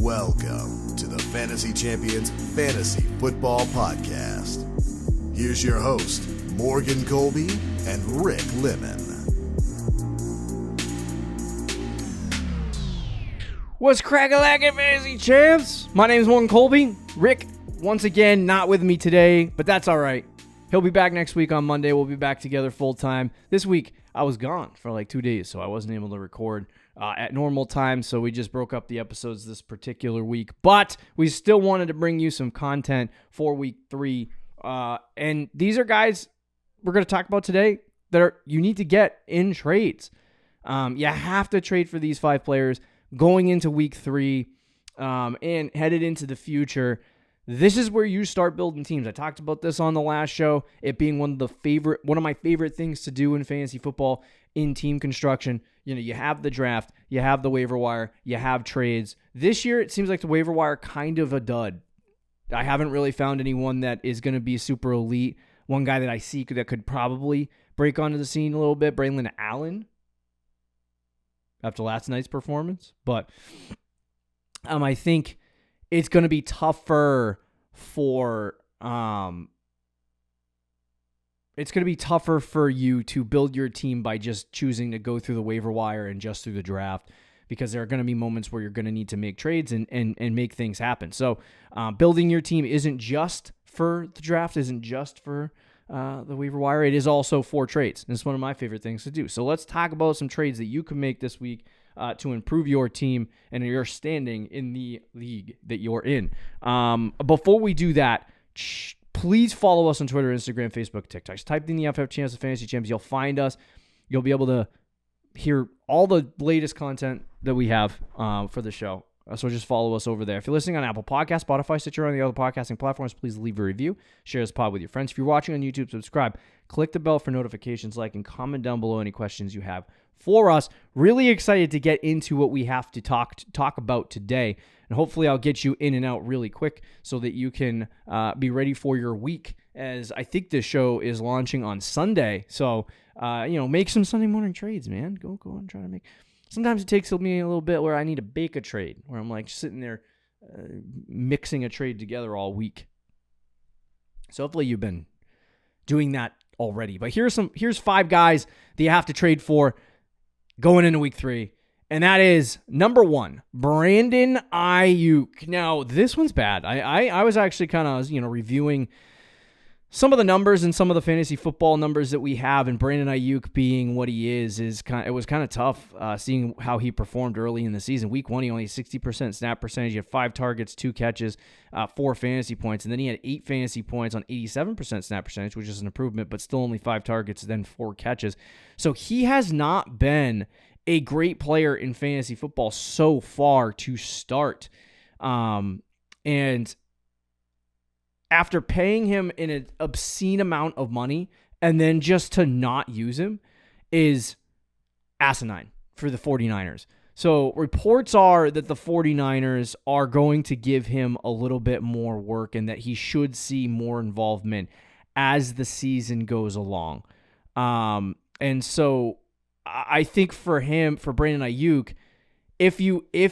Welcome to the Fantasy Champions Fantasy Football Podcast. Here's your host, Morgan Colby and Rick Lemon. What's Crackin Fantasy Champs? My name is Morgan Colby. Rick, once again, not with me today, but that's all right. He'll be back next week on Monday. We'll be back together full time. This week, I was gone for like 2 days, so I wasn't able to record at normal time, so we just broke up the episodes this particular week. But we still wanted to bring you some content for week 3. And these are guys we're going to talk about today that you need to get in trades. You have to trade for these 5 players going into week 3 and headed into the future. This is where you start building teams. I talked about this on the last show, it being one of my favorite things to do in fantasy football in team construction. You know, you have the draft, you have the waiver wire, you have trades. This year, it seems like the waiver wire kind of a dud. I haven't really found anyone that is going to be super elite. One guy that I see that could probably break onto the scene a little bit, Braylon Allen, after last night's performance. But I think it's going to be tougher for you to build your team by just choosing to go through the waiver wire and just through the draft, because there are going to be moments where you're going to need to make trades and make things happen. So building your team isn't just for the draft, isn't just for the waiver wire. It is also for trades. And it's one of my favorite things to do. So let's talk about some trades that you can make this week to improve your team and your standing in the league that you're in. Before we do that, please follow us on Twitter, Instagram, Facebook, TikTok. Just type in the FF Champs of Fantasy Champs. You'll find us. You'll be able to hear all the latest content that we have for the show. So just follow us over there. If you're listening on Apple Podcasts, Spotify, Stitcher, or on the other podcasting platforms, please leave a review. Share this pod with your friends. If you're watching on YouTube, subscribe. Click the bell for notifications, like, and comment down below any questions you have for us. Really excited to get into what we have to talk about today. And hopefully I'll get you in and out really quick so that you can be ready for your week, as I think this show is launching on Sunday. So, make some Sunday morning trades, man. Go and try to make. Sometimes it takes me a little bit where I need to bake a trade, where I'm like sitting there mixing a trade together all week. So hopefully you've been doing that already. But here's 5 guys that you have to trade for going into week 3. And that is number 1, Brandon Aiyuk. Now, this one's bad. I was actually kind of, reviewing some of the numbers and some of the fantasy football numbers that we have, and Brandon Aiyuk being what he it was kind of tough seeing how he performed early in the season. Week 1, he only had 60% snap percentage. He had 5 targets, 2 catches, 4 fantasy points, and then he had 8 fantasy points on 87% snap percentage, which is an improvement, but still only 5 targets, then 4 catches. So he has not been a great player in fantasy football so far to start. And after paying him an obscene amount of money and then just to not use him is asinine for the 49ers. So reports are that the 49ers are going to give him a little bit more work and that he should see more involvement as the season goes along. And so I think for Brandon Aiyuk, if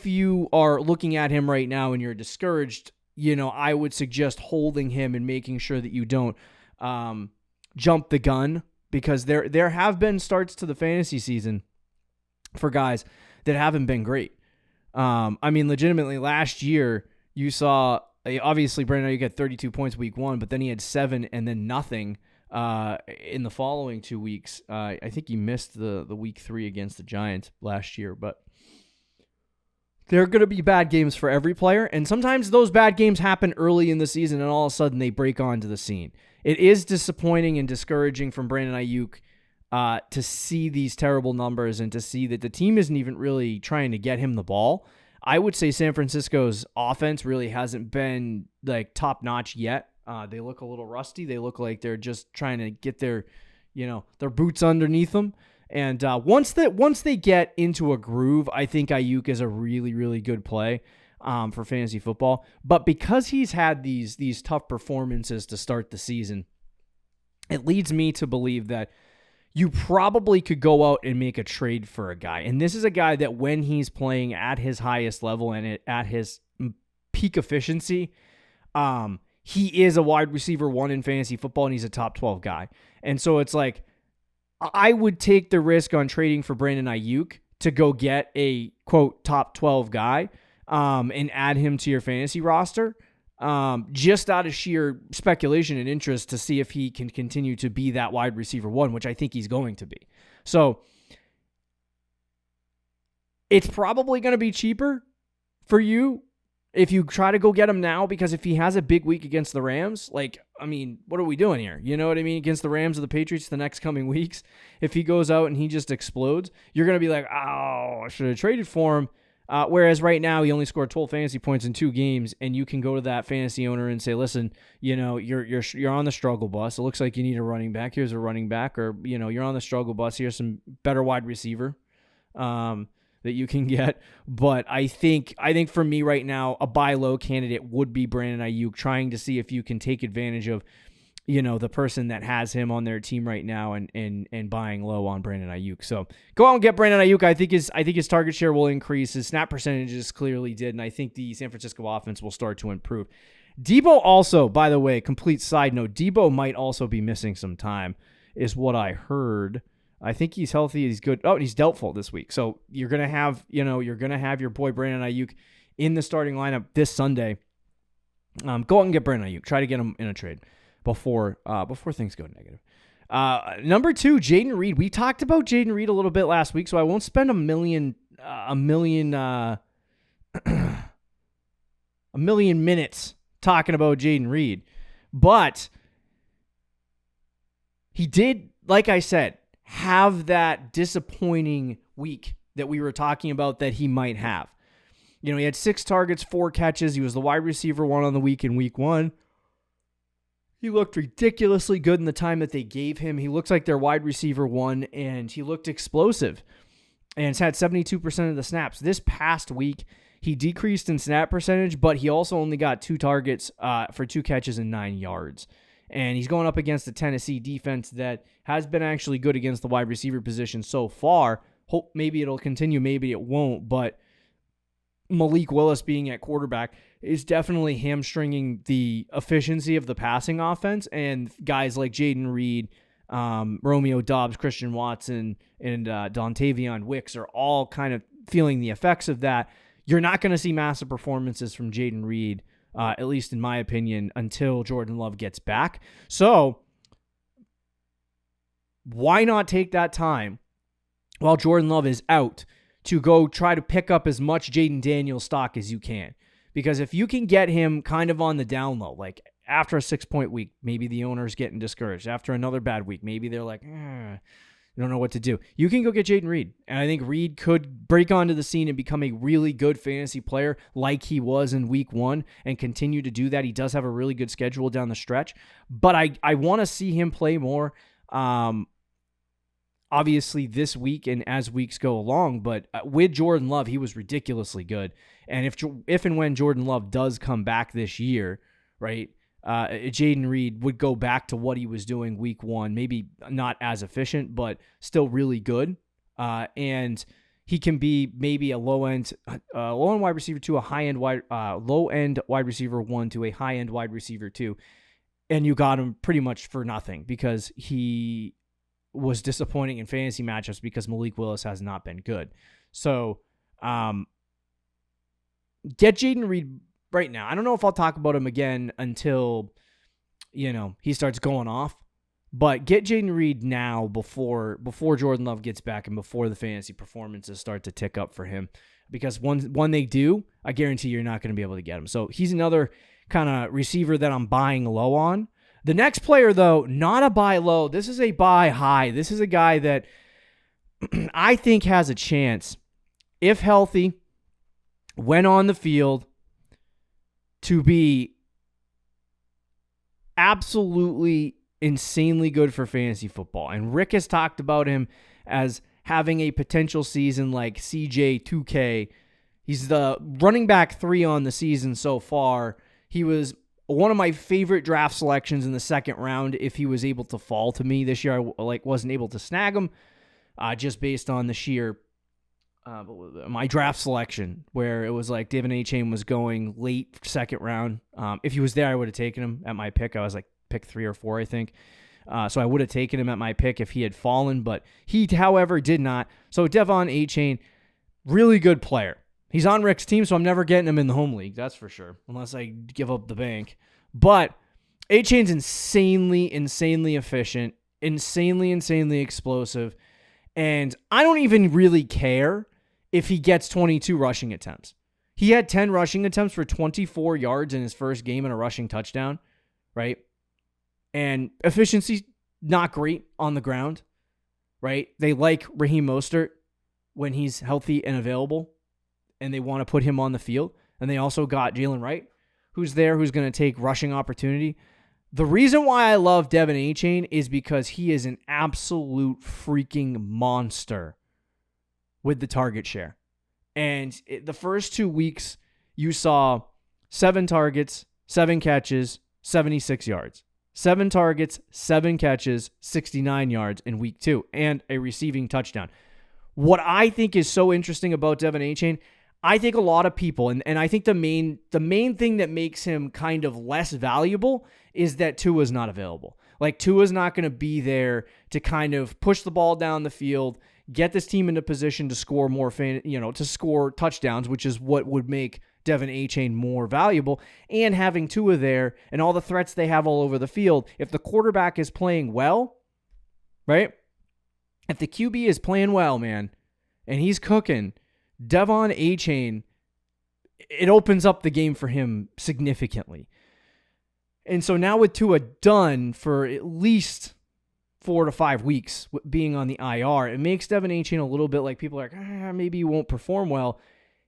you are looking at him right now and you're discouraged, I would suggest holding him and making sure that you don't jump the gun, because there have been starts to the fantasy season for guys that haven't been great. Legitimately, last year you saw, obviously Brandon Aiyuk had 32 points week 1, but then he had 7 and then nothing in the following 2 weeks. I think he missed the week 3 against the Giants last year, but there are going to be bad games for every player, and sometimes those bad games happen early in the season and all of a sudden they break onto the scene. It is disappointing and discouraging from Brandon Aiyuk to see these terrible numbers and to see that the team isn't even really trying to get him the ball. I would say San Francisco's offense really hasn't been like top-notch yet. They look a little rusty. They look like they're just trying to get their boots underneath them. And once they get into a groove, I think Aiyuk is a really, really good play for fantasy football. But because he's had these tough performances to start the season, it leads me to believe that you probably could go out and make a trade for a guy. And this is a guy that when he's playing at his highest level and at his peak efficiency, he is a wide receiver 1 in fantasy football, and he's a top 12 guy. And so it's like, I would take the risk on trading for Brandon Aiyuk to go get a, quote, top 12 guy and add him to your fantasy roster, just out of sheer speculation and interest to see if he can continue to be that wide receiver 1, which I think he's going to be. So it's probably going to be cheaper for you if you try to go get him now, because if he has a big week against the Rams, like, I mean, what are we doing here? You know what I mean? Against the Rams or the Patriots the next coming weeks, if he goes out and he just explodes, you're going to be like, oh, I should have traded for him. Whereas right now he only scored 12 fantasy points in 2 games, and you can go to that fantasy owner and say, listen, you know, you're on the struggle bus. It looks like you need a running back. Here's a running back, or, you know, you're on the struggle bus. Here's some better wide receiver that you can get. But I think for me right now, a buy low candidate would be Brandon Aiyuk, trying to see if you can take advantage of, you know, the person that has him on their team right now and buying low on Brandon Aiyuk. So go out and get Brandon Aiyuk. I think his target share will increase. His snap percentages clearly did, and I think the San Francisco offense will start to improve. Debo also, by the way, complete side note, Debo might also be missing some time, is what I heard. I think he's healthy. He's good. Oh, and he's doubtful this week. So you're going to have your boy Brandon Aiyuk in the starting lineup this Sunday. Go out and get Brandon Aiyuk. Try to get him in a trade before things go negative. Number 2, Jayden Reed. We talked about Jayden Reed a little bit last week, so I won't spend a million minutes talking about Jayden Reed. But he did, like I said, have that disappointing week that we were talking about that he might have. You know, he had 6 targets, 4 catches. He was the wide receiver 1 on the week in week 1. He looked ridiculously good in the time that they gave him. He looks like their wide receiver 1, and he looked explosive. And has had 72% of the snaps. This past week, he decreased in snap percentage, but he also only got 2 targets for 2 catches and 9 yards. And he's going up against the Tennessee defense that has been actually good against the wide receiver position so far. Hope maybe it'll continue, maybe it won't, but Malik Willis being at quarterback is definitely hamstringing the efficiency of the passing offense, and guys like Jayden Reed, Romeo Doubs, Christian Watson, and Dontavion Wicks are all kind of feeling the effects of that. You're not going to see massive performances from Jayden Reed, at least in my opinion, until Jordan Love gets back. So why not take that time while Jordan Love is out to go try to pick up as much Jayden Daniels stock as you can? Because if you can get him kind of on the down low, like after a 6-point week, maybe the owner's getting discouraged. After another bad week, maybe they're like, you don't know what to do. You can go get Jayden Reed. And I think Reed could break onto the scene and become a really good fantasy player like he was in week 1 and continue to do that. He does have a really good schedule down the stretch. But I want to see him play more. Obviously this week and as weeks go along, but with Jordan Love, he was ridiculously good. And if and when Jordan Love does come back this year, right, Jayden Reed would go back to what he was doing week 1, maybe not as efficient, but still really good. And he can be maybe a low-end wide receiver to a high-end low-end wide receiver 1 to a high-end wide receiver 2. And you got him pretty much for nothing because he was disappointing in fantasy matchups because Malik Willis has not been good. So get Jayden Reed right now. I don't know if I'll talk about him again until, he starts going off. But get Jayden Reed now before Jordan Love gets back and before the fantasy performances start to tick up for him. Because when they do, I guarantee you're not going to be able to get him. So he's another kind of receiver that I'm buying low on. The next player, though, not a buy low. This is a buy high. This is a guy that I think has a chance, if healthy, when on the field, to be absolutely insanely good for fantasy football. And Rick has talked about him as having a potential season like CJ 2K. He's the running back 3 on the season so far. He was one of my favorite draft selections in the second round if he was able to fall to me this year. I wasn't able to snag him just based on the sheer my draft selection, where it was like Devin Achane was going late second round. If he was there, I would have taken him at my pick. I was like pick 3 or 4, I think. So I would have taken him at my pick if he had fallen, but he, however, did not. So Devon Achane, really good player. He's on Rick's team, so I'm never getting him in the home league, that's for sure, unless I give up the bank. But Achane's insanely efficient, insanely explosive, and I don't even really care if he gets 22 rushing attempts. He had 10 rushing attempts for 24 yards in his first game and a rushing touchdown, right? And efficiency, not great on the ground, right? They like Raheem Mostert when he's healthy and available, and they want to put him on the field. And they also got Jalen Wright, who's there, who's going to take rushing opportunity. The reason why I love Devin Achane is because he is an absolute freaking monster with the target share. And the first 2 weeks, you saw 7 targets, 7 catches, 76 yards. 7 targets, 7 catches, 69 yards in week 2, and a receiving touchdown. What I think is so interesting about Devin Achane, I think a lot of people, and I think the main thing that makes him kind of less valuable is that Tua's not available. Like, Tua's not going to be there to kind of push the ball down the field, get this team into position to score more, to score touchdowns, which is what would make Devin Achane more valuable. And having Tua there and all the threats they have all over the field, if the quarterback is playing well, right? If the QB is playing well, man, and he's cooking, Devon Achane, it opens up the game for him significantly. And so now with Tua done for at least 4 to 5 weeks being on the IR, it makes Devin Achane a little bit like people are like, maybe he won't perform well.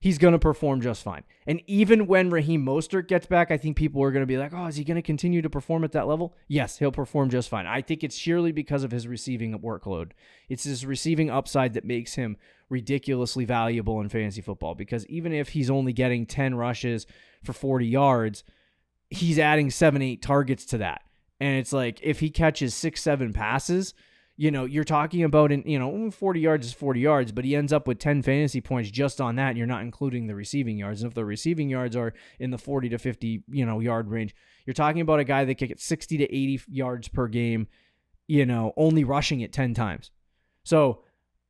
He's going to perform just fine. And even when Raheem Mostert gets back, I think people are going to be like, is he going to continue to perform at that level? Yes, he'll perform just fine. I think it's sheerly because of his receiving workload. It's his receiving upside that makes him ridiculously valuable in fantasy football, because even if he's only getting 10 rushes for 40 yards, he's adding 7-8 targets to that. And it's like, if he catches 6-7 passes, you're talking about 40 yards is 40 yards, but he ends up with 10 fantasy points just on that, and you're not including the receiving yards. And if the receiving yards are in the 40 to 50, yard range, you're talking about a guy that can get 60 to 80 yards per game, only rushing it 10 times. So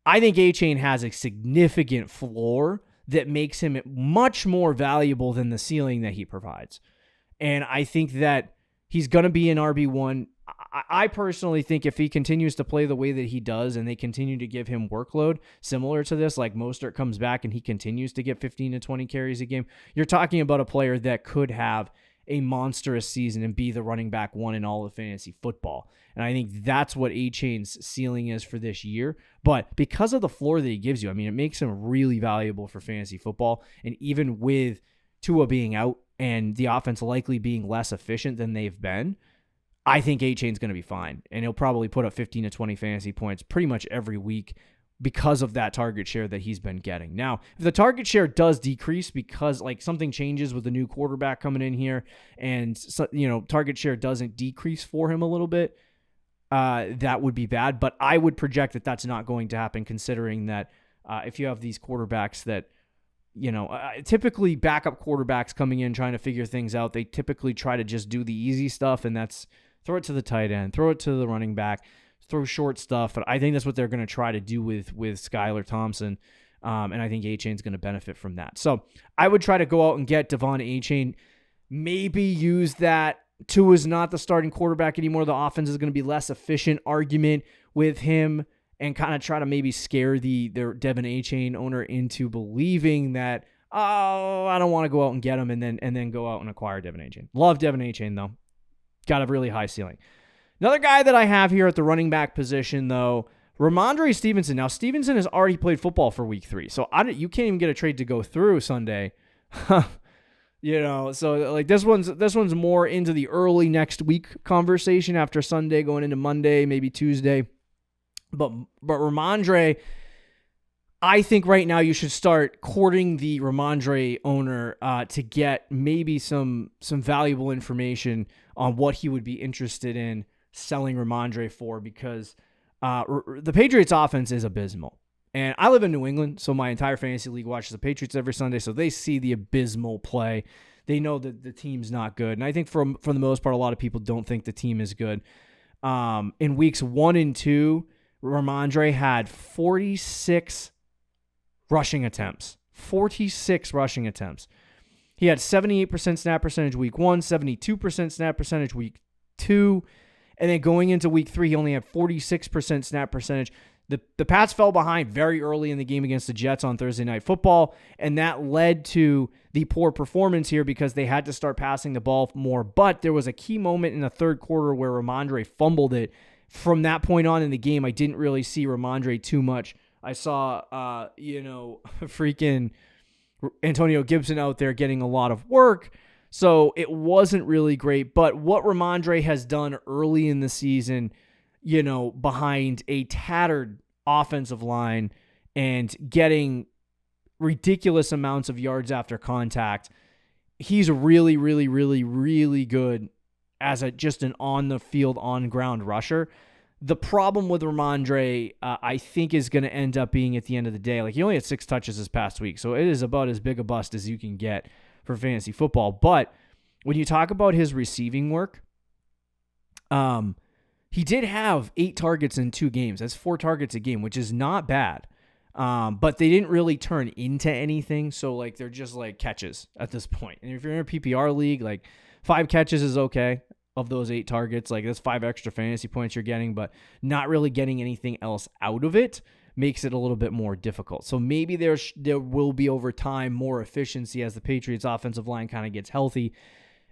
I think Achane has a significant floor that makes him much more valuable than the ceiling that he provides. And I think that he's going to be an RB1. I personally think if he continues to play the way that he does and they continue to give him workload similar to this, like Mostert comes back and he continues to get 15 to 20 carries a game, you're talking about a player that could have a monstrous season and be the running back 1 in all of fantasy football. And I think that's what Achane's ceiling is for this year. But because of the floor that he gives you, it makes him really valuable for fantasy football. And even with Tua being out and the offense likely being less efficient than they've been, I think Achane's going to be fine, and he'll probably put up 15 to 20 fantasy points pretty much every week because of that target share that he's been getting. Now, if the target share does decrease because something changes with the new quarterback coming in here and target share doesn't decrease for him a little bit, that would be bad. But I would project that that's not going to happen, considering that if you have these quarterbacks that typically backup quarterbacks coming in trying to figure things out, they typically try to just do the easy stuff, and that's throw it to the tight end, throw it to the running back, throw short stuff. But I think that's what they're going to try to do with Skylar Thompson, and I think Achane's going to benefit from that. So I would try to go out and get Devon Achane, maybe use that Tua's not the starting quarterback anymore, the offense is going to be less efficient argument with him, and kind of try to maybe scare the Devin Achane owner into believing that, I don't want to go out and get him, and then go out and acquire Devin Achane. Love Devin Achane, though. Got a really high ceiling. Another guy that I have here at the running back position, though, Rhamondre Stevenson. Now, Stevenson has already played football for week 3, so you can't even get a trade to go through Sunday. So like this one's more into the early next week conversation after Sunday, going into Monday, maybe Tuesday. But Rhamondre, I think right now you should start courting the Rhamondre owner to get maybe some valuable information on what he would be interested in selling Rhamondre for, because the Patriots offense is abysmal. And I live in New England, so my entire fantasy league watches the Patriots every Sunday, so they see the abysmal play. They know that the team's not good. And I think for the most part, a lot of people don't think the team is good. In weeks 1 and 2, Rhamondre had 46 rushing attempts. 46 rushing attempts. He had 78% snap percentage week 1, 72% snap percentage week 2, and then going into week 3, he only had 46% snap percentage. The Pats fell behind very early in the game against the Jets on Thursday Night Football, and that led to the poor performance here because they had to start passing the ball more. But there was a key moment in the third quarter where Rhamondre fumbled it. From that point on in the game, I didn't really see Rhamondre too much. I saw, freaking Antonio Gibson out there getting a lot of work, so it wasn't really great. But what Rhamondre has done early in the season, behind a tattered offensive line and getting ridiculous amounts of yards after contact, he's really, really, really, really good as just an on-the-field, on-ground rusher. The problem with Rhamondre, I think, is going to end up being at the end of the day, like he only had 6 touches this past week, so it is about as big a bust as you can get for fantasy football. But when you talk about his receiving work, he did have 8 targets in 2 games. That's 4 targets a game, which is not bad. But they didn't really turn into anything. So like they're just like catches at this point. And if you're in a PPR league, like 5 catches is okay of those 8 targets. Like that's 5 extra fantasy points you're getting, but not really getting anything else out of it makes it a little bit more difficult. So maybe there will be over time more efficiency as the Patriots offensive line kind of gets healthy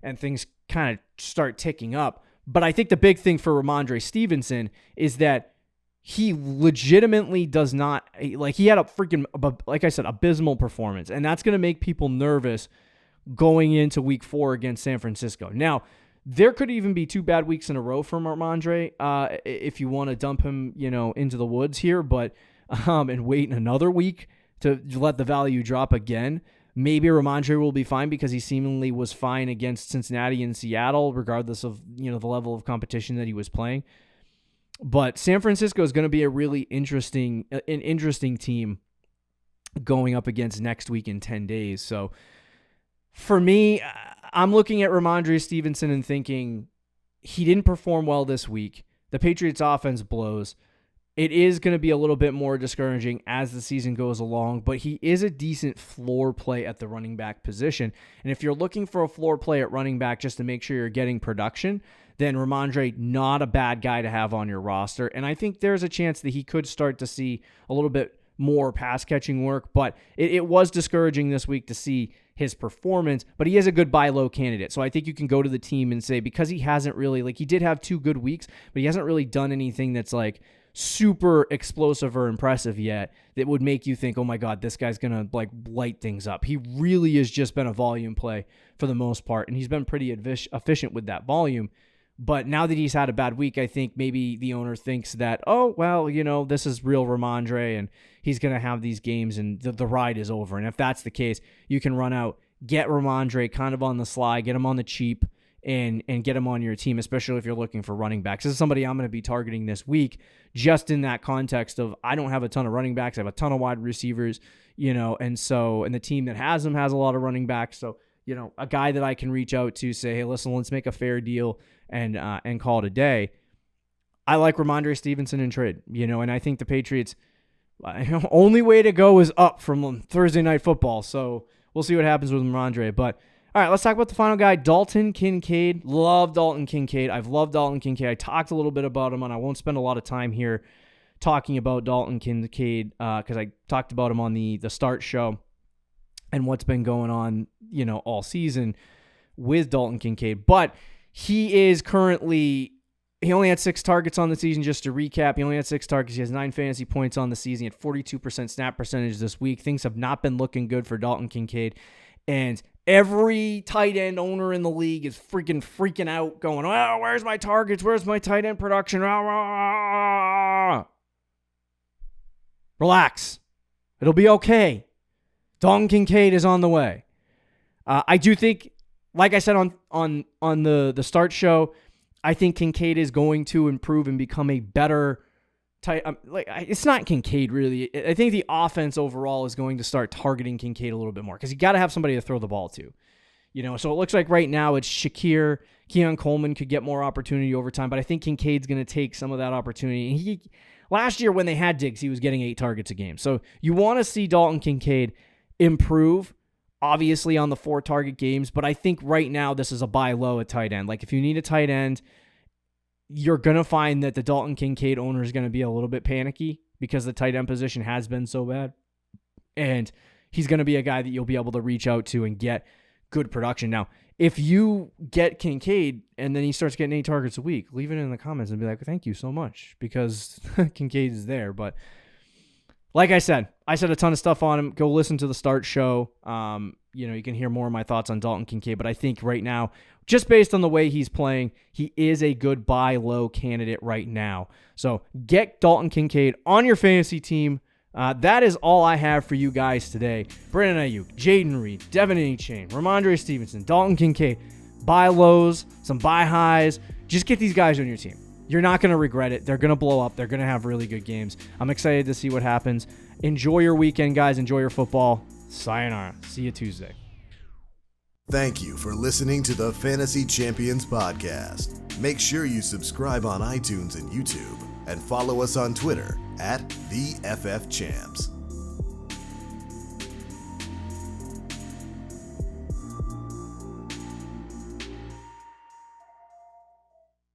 and things kind of start ticking up. But I think the big thing for Rhamondre Stevenson is that he legitimately does not, like he had a freaking, like I said, abysmal performance. And that's going to make people nervous going into week 4 against San Francisco. Now, there could even be 2 bad weeks in a row from Rhamondre if you want to dump him, into the woods here, but and wait another week to let the value drop again. Maybe Rhamondre will be fine because he seemingly was fine against Cincinnati and Seattle, regardless of the level of competition that he was playing. But San Francisco is going to be a really interesting team going up against next week in 10 days. So for me, I'm looking at Rhamondre Stevenson and thinking he didn't perform well this week. The Patriots offense blows. It is going to be a little bit more discouraging as the season goes along, but he is a decent floor play at the running back position. And if you're looking for a floor play at running back just to make sure you're getting production, then Rhamondre, not a bad guy to have on your roster. And I think there's a chance that he could start to see a little bit more pass catching work, but it was discouraging this week to see his performance, but he is a good buy low candidate. So I think you can go to the team and say, because he hasn't really, like he did have 2 good weeks, but he hasn't really done anything that's like super explosive or impressive yet that would make you think, oh my God, this guy's going to like light things up. He really has just been a volume play for the most part, and he's been pretty efficient with that volume. But now that he's had a bad week, I think maybe the owner thinks that, oh, well, this is real Rhamondre and he's going to have these games and the ride is over. And if that's the case, you can run out, get Rhamondre kind of on the sly, get him on the cheap, and get him on your team, especially if you're looking for running backs. This is somebody I'm going to be targeting this week, just in that context of I don't have a ton of running backs. I have a ton of wide receivers, and the team that has them has a lot of running backs. So, a guy that I can reach out to say, hey, listen, let's make a fair deal and call it a day. I like Rhamondre Stevenson in trade, and I think the Patriots, only way to go is up from Thursday Night Football. So we'll see what happens with Rhamondre. But all right, let's talk about the final guy, Dalton Kincaid. Love Dalton Kincaid. I've loved Dalton Kincaid. I talked a little bit about him, and I won't spend a lot of time here talking about Dalton Kincaid because I talked about him on the start show and what's been going on, all season with Dalton Kincaid. But he is currently, he only had 6 targets on the season. Just to recap, he only had 6 targets. He has 9 fantasy points on the season. He had 42% snap percentage this week. Things have not been looking good for Dalton Kincaid. And every tight end owner in the league is freaking out, going, oh, where's my targets? Where's my tight end production? Relax. It'll be okay. Dalton Kincaid is on the way. I do think, like I said on the start show, I think Kincaid is going to improve and become a better It's not Kincaid really. I think the offense overall is going to start targeting Kincaid a little bit more because you got to have somebody to throw the ball to. So it looks like right now it's Shakir. Keon Coleman could get more opportunity over time, but I think Kincaid's going to take some of that opportunity. Last year when they had Diggs, he was getting 8 targets a game. So you want to see Dalton Kincaid improve, obviously on the 4 target games, but I think right now this is a buy low at tight end. Like if you need a tight end, you're going to find that the Dalton Kincaid owner is going to be a little bit panicky because the tight end position has been so bad. And he's going to be a guy that you'll be able to reach out to and get good production. Now, if you get Kincaid and then he starts getting 8 targets a week, leave it in the comments and be like, thank you so much, because Kincaid is there. But like I said a ton of stuff on him. Go listen to the Start show. You can hear more of my thoughts on Dalton Kincaid, but I think right now, just based on the way he's playing, he is a good buy low candidate right now. So get Dalton Kincaid on your fantasy team. That is all I have for you guys today. Brandon Aiyuk, Jayden Reed, Devin Achane, Rhamondre Stevenson, Dalton Kincaid. Buy lows, some buy highs. Just get these guys on your team. You're not going to regret it. They're going to blow up. They're going to have really good games. I'm excited to see what happens. Enjoy your weekend, guys. Enjoy your football. Sayonara. See you Tuesday. Thank you for listening to the Fantasy Champions podcast. Make sure you subscribe on iTunes and YouTube and follow us on Twitter @TheFFChamps.